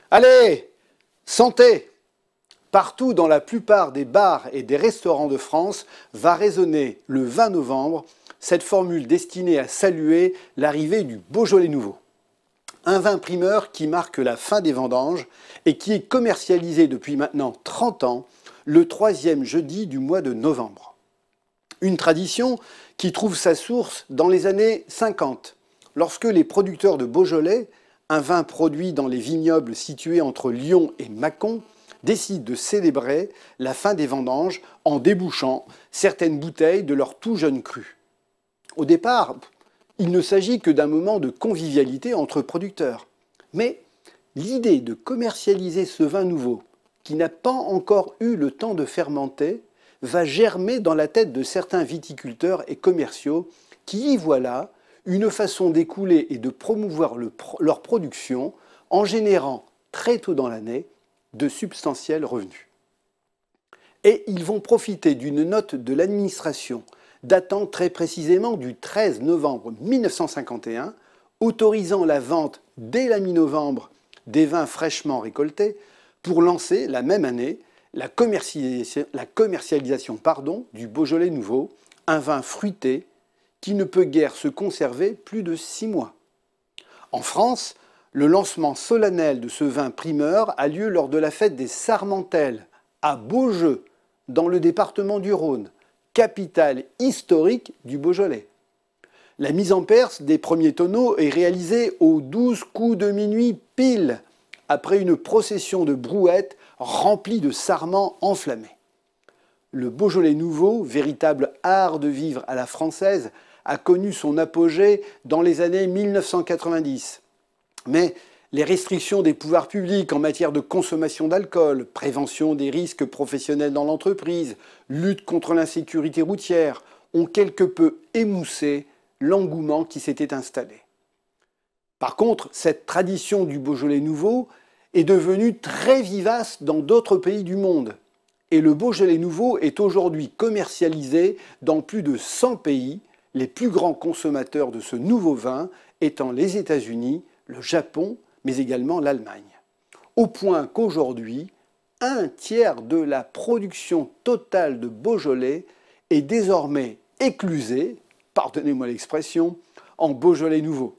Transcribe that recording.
Allez, santé! Partout dans la plupart des bars et des restaurants de France va résonner le 20 novembre cette formule destinée à saluer l'arrivée du Beaujolais nouveau. Un vin primeur qui marque la fin des vendanges et qui est commercialisé depuis maintenant 30 ans, le 3e jeudi du mois de novembre. Une tradition qui trouve sa source dans les années 50, lorsque les producteurs de Beaujolais, un vin produit dans les vignobles situés entre Lyon et Mâcon, décident de célébrer la fin des vendanges en débouchant certaines bouteilles de leur tout jeune cru. Au départ, il ne s'agit que d'un moment de convivialité entre producteurs. Mais l'idée de commercialiser ce vin nouveau, qui n'a pas encore eu le temps de fermenter, va germer dans la tête de certains viticulteurs et commerciaux qui y voient là une façon d'écouler et de promouvoir leur production en générant très tôt dans l'année de substantiels revenus. Et ils vont profiter d'une note de l'administration datant très précisément du 13 novembre 1951, autorisant la vente dès la mi-novembre des vins fraîchement récoltés pour lancer la même année la commercialisation du Beaujolais nouveau, un vin fruité qui ne peut guère se conserver plus de 6 mois. En France, le lancement solennel de ce vin primeur a lieu lors de la fête des Sarmentelles, à Beaujeu, dans le département du Rhône, capitale historique du Beaujolais. La mise en perce des premiers tonneaux est réalisée aux 12 coups de minuit pile, après une procession de brouettes remplie de sarments enflammés. Le Beaujolais nouveau, véritable art de vivre à la française, a connu son apogée dans les années 1990. Mais les restrictions des pouvoirs publics en matière de consommation d'alcool, prévention des risques professionnels dans l'entreprise, lutte contre l'insécurité routière ont quelque peu émoussé l'engouement qui s'était installé. Par contre, cette tradition du Beaujolais nouveau est devenue très vivace dans d'autres pays du monde. Et le Beaujolais nouveau est aujourd'hui commercialisé dans plus de 100 pays, les plus grands consommateurs de ce nouveau vin étant les États-Unis, le Japon, mais également l'Allemagne. Au point qu'aujourd'hui, un tiers de la production totale de Beaujolais est désormais éclusée, pardonnez-moi l'expression, en Beaujolais nouveau.